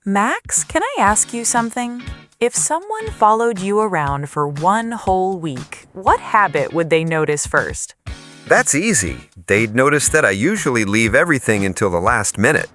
Max, can I ask you something? If someone followed you around for one whole week, what habit would they notice first? That's easy. They'd notice that I usually leave everything until the last minute,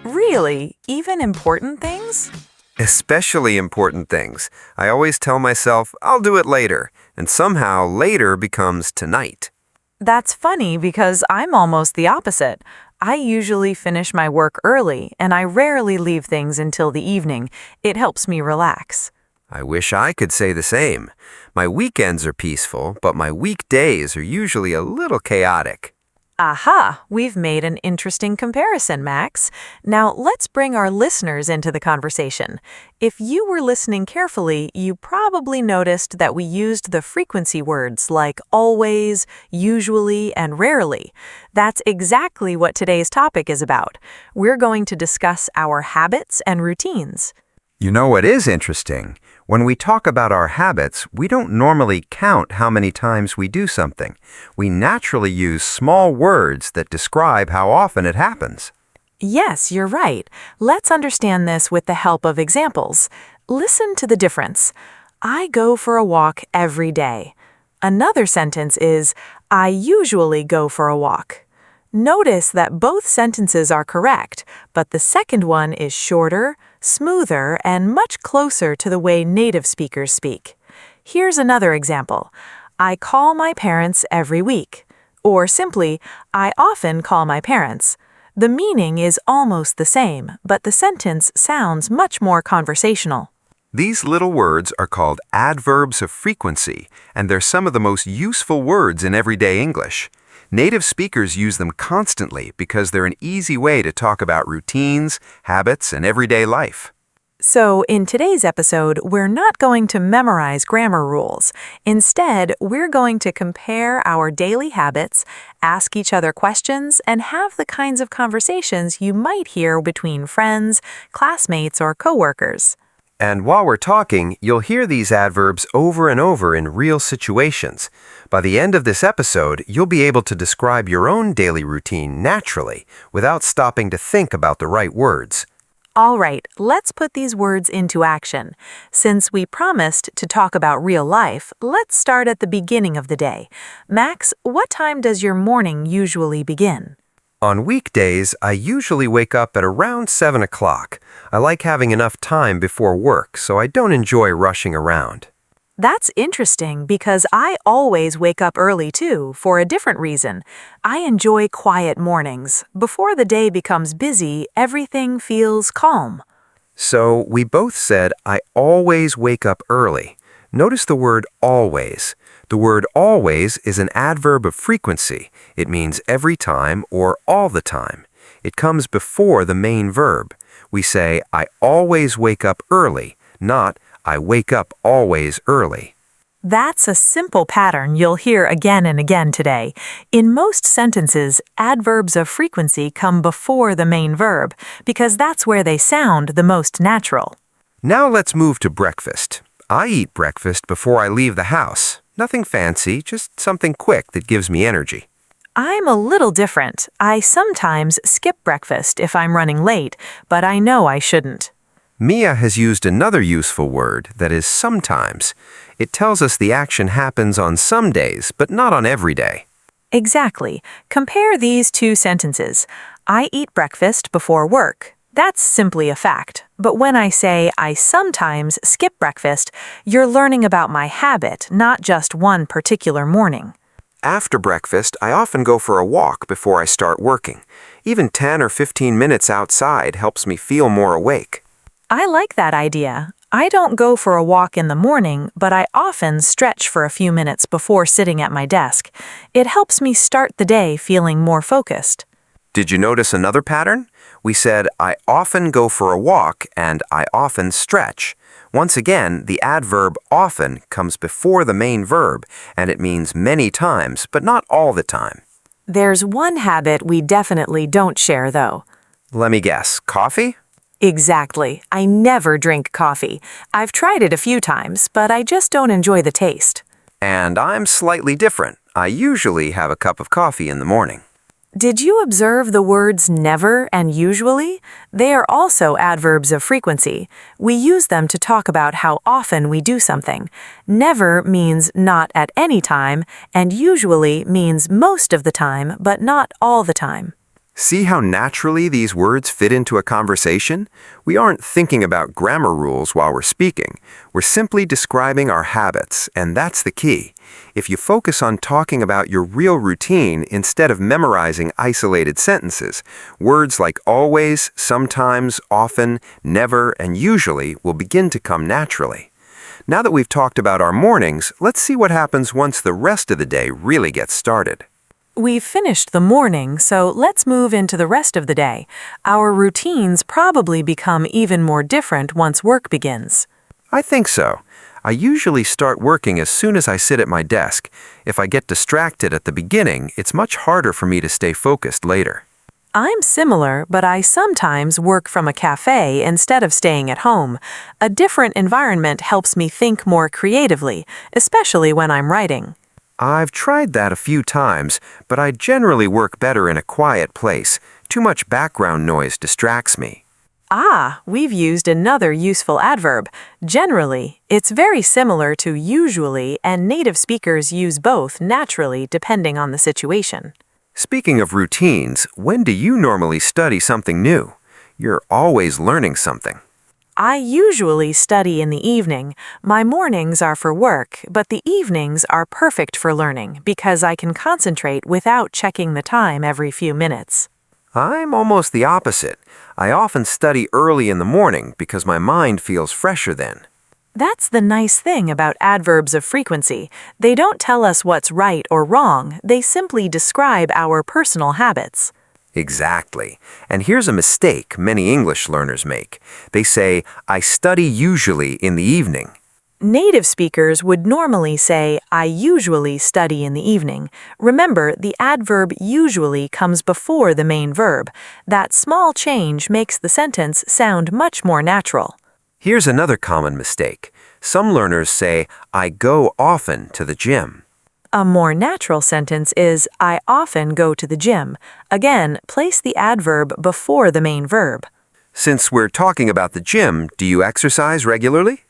Really? Even important things? especially important things. I always tell myself, I'll do it later, and somehow later becomes tonight. That's funny because I'm almost the opposite. I usually finish my work early and I rarely leave things until the evening. It helps me relax. I wish I could say the same. My weekends are peaceful, but my weekdays are usually a little chaotic. Aha! We've made an interesting comparison, Max. Now let's bring our listeners into the conversation. If you were listening carefully, you probably noticed that we used the frequency words like always, usually, and rarely. That's exactly what today's topic is about. We're going to discuss our habits and routines. You know what is interesting? When we talk about our habits, we don't normally count how many times we do something. We naturally use small words that describe how often it happens. Yes, you're right. Let's understand this with the help of examples. Listen to the difference. I go for a walk every day. Another sentence is, I usually go for a walk. Notice that both sentences are correct, but the second one is shorter, smoother, and much closer to the way native speakers speak. Here's another example. I call my parents every week. Or simply, I often call my parents. The meaning is almost the same, but the sentence sounds much more conversational. These little words are called adverbs of frequency, and they're some of the most useful words in everyday English. Native speakers use them constantly because they're an easy way to talk about routines, habits, and everyday life. So, in today's episode, we're not going to memorize grammar rules. Instead, we're going to compare our daily habits, ask each other questions, and have the kinds of conversations you might hear between friends, classmates, or coworkers. And while we're talking, you'll hear these adverbs over and over in real situations. By the end of this episode, you'll be able to describe your own daily routine naturally, without stopping to think about the right words. All right, let's put these words into action. Since we promised to talk about real life, let's start at the beginning of the day. Max, what time does your morning usually begin? On weekdays, I usually wake up at around 7 o'clock. I like having enough time before work, so I don't enjoy rushing around. That's interesting because I always wake up early too, for a different reason. I enjoy quiet mornings. Before the day becomes busy, everything feels calm. So we both said I always wake up early. Notice the word always. The word always is an adverb of frequency. It means every time or all the time. It comes before the main verb. We say, I always wake up early, not I wake up always early. That's a simple pattern you'll hear again and again today. In most sentences, adverbs of frequency come before the main verb because that's where they sound the most natural. Now let's move to breakfast. I eat breakfast before I leave the house. Nothing fancy, just something quick that gives me energy. I'm a little different. I sometimes skip breakfast if I'm running late, but I know I shouldn't. Mia has used another useful word, that is sometimes. It tells us the action happens on some days, but not on every day. Exactly. Compare these two sentences. I eat breakfast before work. That's simply a fact. But when I say I sometimes skip breakfast, you're learning about my habit, not just one particular morning. After breakfast, I often go for a walk before I start working. Even 10 or 15 minutes outside helps me feel more awake. I like that idea. I don't go for a walk in the morning, but I often stretch for a few minutes before sitting at my desk. It helps me start the day feeling more focused. Did you notice another pattern? We said, I often go for a walk and I often stretch. Once again, the adverb often comes before the main verb, and it means many times, but not all the time. There's one habit we definitely don't share, though. Let me guess, coffee? Exactly. I never drink coffee. I've tried it a few times, but I just don't enjoy the taste. And I'm slightly different. I usually have a cup of coffee in the morning. Did you observe the words never and usually? They are also adverbs of frequency. We use them to talk about how often we do something. Never means not at any time, and usually means most of the time, but not all the time. See how naturally these words fit into a conversation? We aren't thinking about grammar rules while we're speaking. We're simply describing our habits, and that's the key. If you focus on talking about your real routine instead of memorizing isolated sentences, words like always, sometimes, often, never, and usually will begin to come naturally. Now that we've talked about our mornings, let's see what happens once the rest of the day really gets started. We've finished the morning, so let's move into the rest of the day. Our routines probably become even more different once work begins. I think so. I usually start working as soon as I sit at my desk. If I get distracted at the beginning, it's much harder for me to stay focused later. I'm similar, but I sometimes work from a cafe instead of staying at home. A different environment helps me think more creatively, especially when I'm writing. I've tried that a few times, but I generally work better in a quiet place. Too much background noise distracts me. Ah, we've used another useful adverb. Generally, it's very similar to usually, and native speakers use both naturally depending on the situation. Speaking of routines, when do you normally study something new? You're always learning something. I usually study in the evening. My mornings are for work, but the evenings are perfect for learning because I can concentrate without checking the time every few minutes. I'm almost the opposite. I often study early in the morning because my mind feels fresher then. That's the nice thing about adverbs of frequency. They don't tell us what's right or wrong, they simply describe our personal habits. Exactly. And here's a mistake many English learners make. They say, I study usually in the evening. Native speakers would normally say, I usually study in the evening. Remember, the adverb usually comes before the main verb. That small change makes the sentence sound much more natural. Here's another common mistake. Some learners say, I go often to the gym. A more natural sentence is, I often go to the gym. Again, place the adverb before the main verb. Since we're talking about the gym, do you exercise regularly?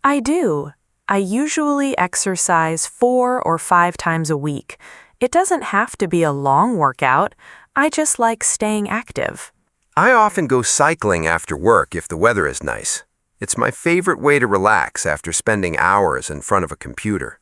I do. I usually exercise 4 or 5 times a week. It doesn't have to be a long workout. I just like staying active. I often go cycling after work if the weather is nice. It's my favorite way to relax after spending hours in front of a computer.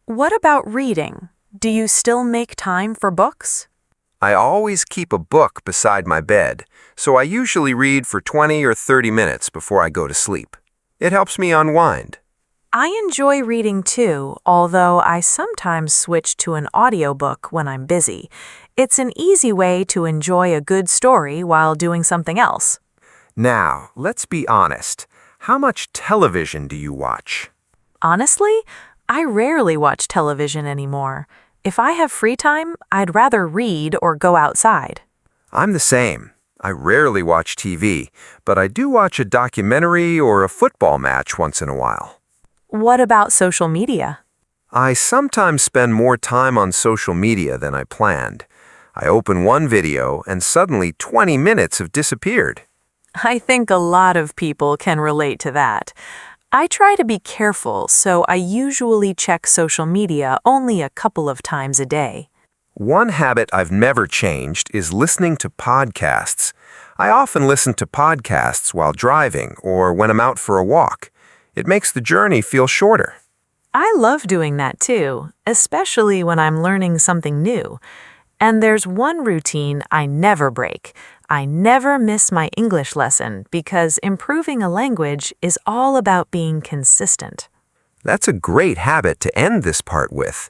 What about reading? Do you still make time for books? I always keep a book beside my bed, so I usually read for 20 or 30 minutes before I go to sleep. It helps me unwind. I enjoy reading too, although I sometimes switch to an audiobook when I'm busy. It's an easy way to enjoy a good story while doing something else. Now, let's be honest. How much television do you watch? Honestly, I rarely watch television anymore. If I have free time, I'd rather read or go outside. I'm the same. I rarely watch TV, but I do watch a documentary or a football match once in a while. What about social media? I sometimes spend more time on social media than I planned. I open one video and suddenly 20 minutes have disappeared. I think a lot of people can relate to that. I try to be careful, so I usually check social media only a couple of times a day. One habit I've never changed is listening to podcasts. I often listen to podcasts while driving or when I'm out for a walk. It makes the journey feel shorter. I love doing that too, especially when I'm learning something new. And there's one routine I never break. I never miss my English lesson because improving a language is all about being consistent. That's a great habit to end this part with.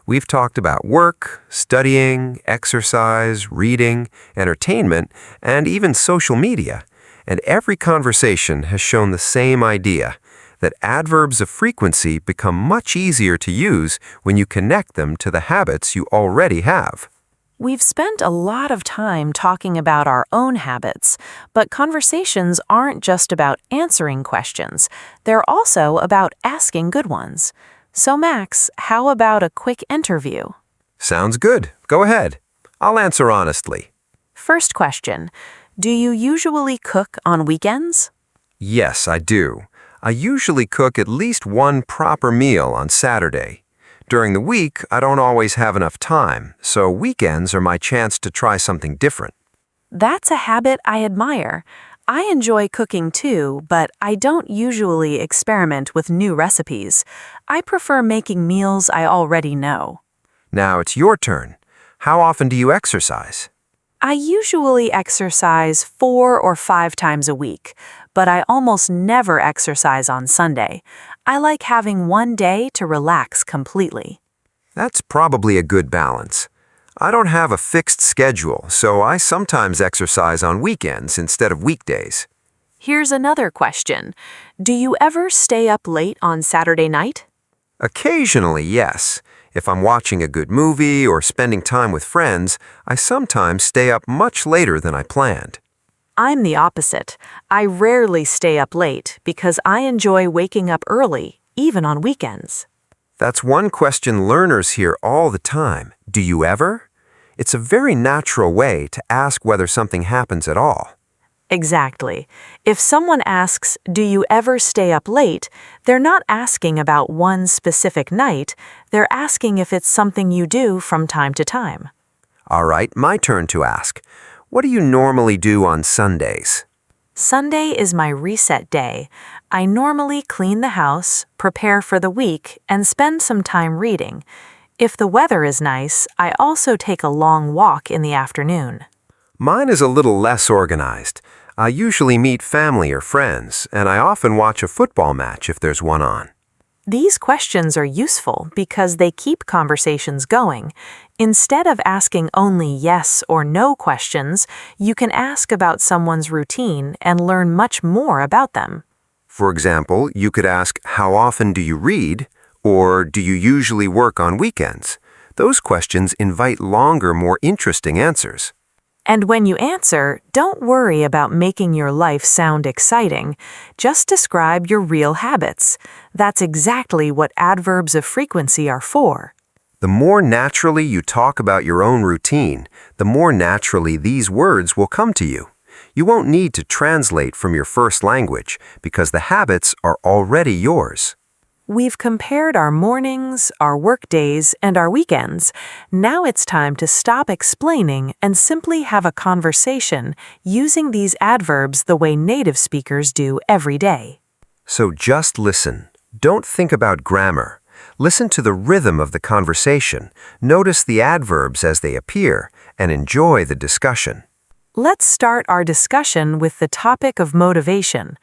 We've talked about work, studying, exercise, reading, entertainment, and even social media. And every conversation has shown the same idea, that adverbs of frequency become much easier to use when you connect them to the habits you already have. We've spent a lot of time talking about our own habits, but conversations aren't just about answering questions. They're also about asking good ones. So Max, how about a quick interview? Sounds good. Go ahead. I'll answer honestly. First question, do you usually cook on weekends? Yes, I do. I usually cook at least one proper meal on Saturday. During the week, I don't always have enough time, so weekends are my chance to try something different. That's a habit I admire. I enjoy cooking too, but I don't usually experiment with new recipes. I prefer making meals I already know. Now it's your turn. How often do you exercise? I usually exercise 4 or 5 times a week, but I almost never exercise on Sunday. I like having one day to relax completely. That's probably a good balance. I don't have a fixed schedule, so I sometimes exercise on weekends instead of weekdays. Here's another question. Do you ever stay up late on Saturday night? Occasionally, yes. If I'm watching a good movie or spending time with friends, I sometimes stay up much later than I planned. I'm the opposite. I rarely stay up late because I enjoy waking up early, even on weekends. That's one question learners hear all the time. Do you ever? It's a very natural way to ask whether something happens at all. Exactly. If someone asks, do you ever stay up late, they're not asking about one specific night, they're asking if it's something you do from time to time. All right, my turn to ask. What do you normally do on Sundays? Sunday is my reset day. I normally clean the house, prepare for the week, and spend some time reading. If the weather is nice, I also take a long walk in the afternoon. Mine is a little less organized. I usually meet family or friends, and I often watch a football match if there's one on. These questions are useful because they keep conversations going. Instead of asking only yes or no questions, you can ask about someone's routine and learn much more about them. For example, you could ask, how often do you read? Or do you usually work on weekends? Those questions invite longer, more interesting answers. And when you answer, don't worry about making your life sound exciting. Just describe your real habits. That's exactly what adverbs of frequency are for. The more naturally you talk about your own routine, the more naturally these words will come to you. You won't need to translate from your first language because the habits are already yours. We've compared our mornings, our work days, and our weekends. Now it's time to stop explaining and simply have a conversation using these adverbs the way native speakers do every day. So just listen. Don't think about grammar. Listen to the rhythm of the conversation. Notice the adverbs as they appear and enjoy the discussion. Let's start our discussion with the topic of motivation.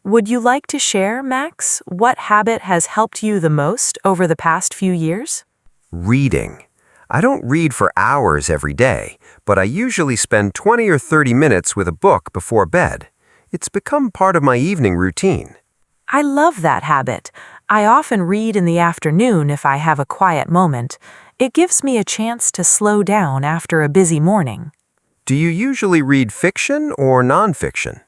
Would you like to share, Max, what habit has helped you the most over the past few years? Reading. I don't read for hours every day, but I usually spend 20 or 30 minutes with a book before bed. It's become part of my evening routine. I love that habit. I often read in the afternoon if I have a quiet moment. It gives me a chance to slow down after a busy morning. Do you usually read fiction or nonfiction?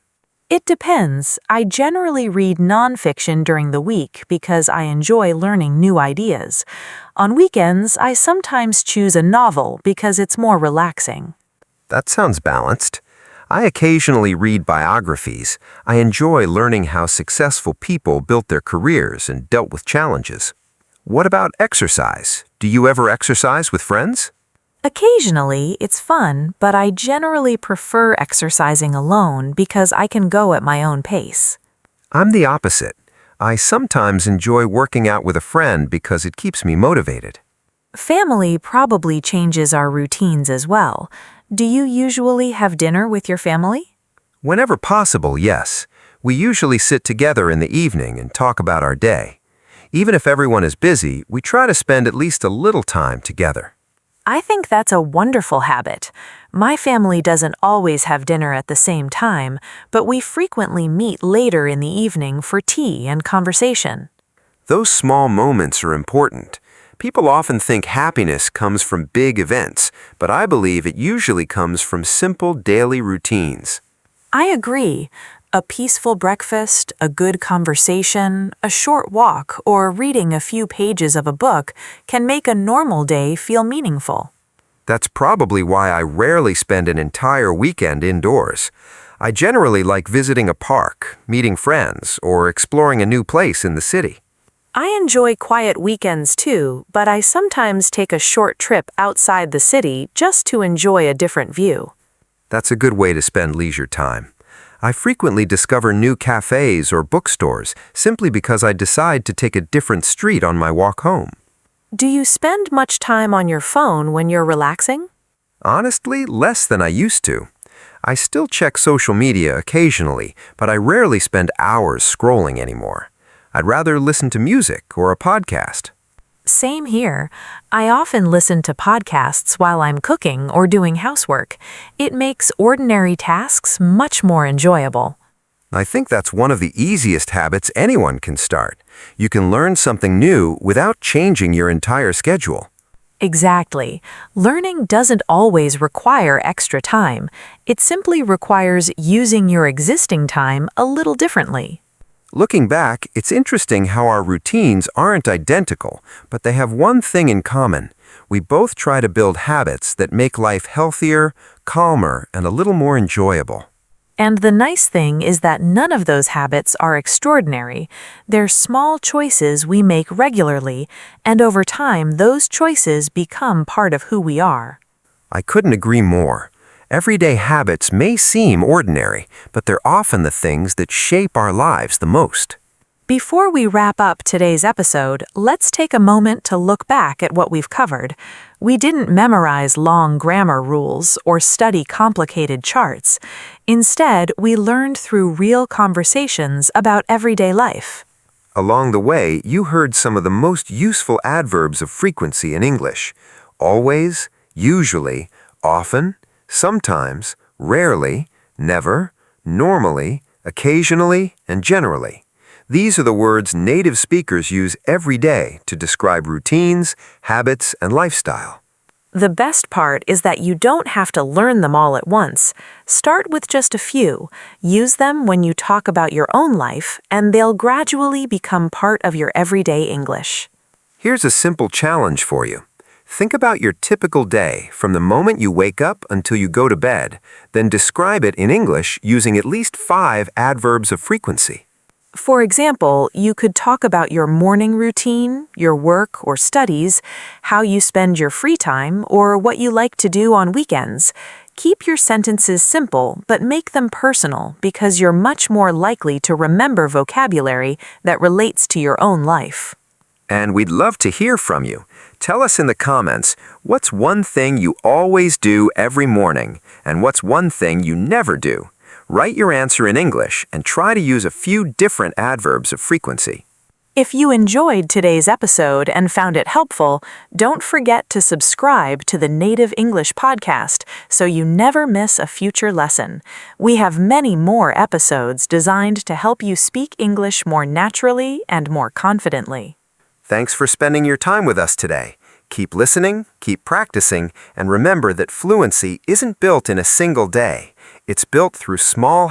It depends. I generally read nonfiction during the week because I enjoy learning new ideas. On weekends, I sometimes choose a novel because it's more relaxing. That sounds balanced. I occasionally read biographies. I enjoy learning how successful people built their careers and dealt with challenges. What about exercise? Do you ever exercise with friends? Occasionally, it's fun, but I generally prefer exercising alone because I can go at my own pace. I'm the opposite. I sometimes enjoy working out with a friend because it keeps me motivated. Family probably changes our routines as well. Do you usually have dinner with your family? Whenever possible, yes. We usually sit together in the evening and talk about our day. Even if everyone is busy, we try to spend at least a little time together. I think that's a wonderful habit. My family doesn't always have dinner at the same time, but we frequently meet later in the evening for tea and conversation. Those small moments are important. People often think happiness comes from big events, but I believe it usually comes from simple daily routines. I agree. A peaceful breakfast, a good conversation, a short walk, or reading a few pages of a book can make a normal day feel meaningful. That's probably why I rarely spend an entire weekend indoors. I generally like visiting a park, meeting friends, or exploring a new place in the city. I enjoy quiet weekends too, but I sometimes take a short trip outside the city just to enjoy a different view. That's a good way to spend leisure time. I frequently discover new cafes or bookstores simply because I decide to take a different street on my walk home. Do you spend much time on your phone when you're relaxing? Honestly, less than I used to. I still check social media occasionally, but I rarely spend hours scrolling anymore. I'd rather listen to music or a podcast. Same here. I often listen to podcasts while I'm cooking or doing housework. It makes ordinary tasks much more enjoyable. I think that's one of the easiest habits anyone can start. You can learn something new without changing your entire schedule. Exactly. Learning doesn't always require extra time. It simply requires using your existing time a little differently. Looking back, it's interesting how our routines aren't identical, but they have one thing in common. We both try to build habits that make life healthier, calmer, and a little more enjoyable. And the nice thing is that none of those habits are extraordinary. They're small choices we make regularly, and over time, those choices become part of who we are. I couldn't agree more. Everyday habits may seem ordinary, but they're often the things that shape our lives the most. Before we wrap up today's episode, let's take a moment to look back at what we've covered. We didn't memorize long grammar rules or study complicated charts. Instead, we learned through real conversations about everyday life. Along the way, you heard some of the most useful adverbs of frequency in English. Always, usually, often, sometimes, rarely, never, normally, occasionally, and generally. These are the words native speakers use every day to describe routines, habits, and lifestyle. The best part is that you don't have to learn them all at once. Start with just a few. Use them when you talk about your own life, and they'll gradually become part of your everyday English. Here's a simple challenge for you. Think about your typical day from the moment you wake up until you go to bed, then describe it in English using at least 5 adverbs of frequency. For example, you could talk about your morning routine, your work or studies, how you spend your free time, or what you like to do on weekends. Keep your sentences simple, but make them personal because you're much more likely to remember vocabulary that relates to your own life. And we'd love to hear from you. Tell us in the comments, what's one thing you always do every morning, and what's one thing you never do? Write your answer in English and try to use a few different adverbs of frequency. If you enjoyed today's episode and found it helpful, don't forget to subscribe to the Native English podcast so you never miss a future lesson. We have many more episodes designed to help you speak English more naturally and more confidently. Thanks for spending your time with us today. Keep listening, keep practicing, and remember that fluency isn't built in a single day. It's built through small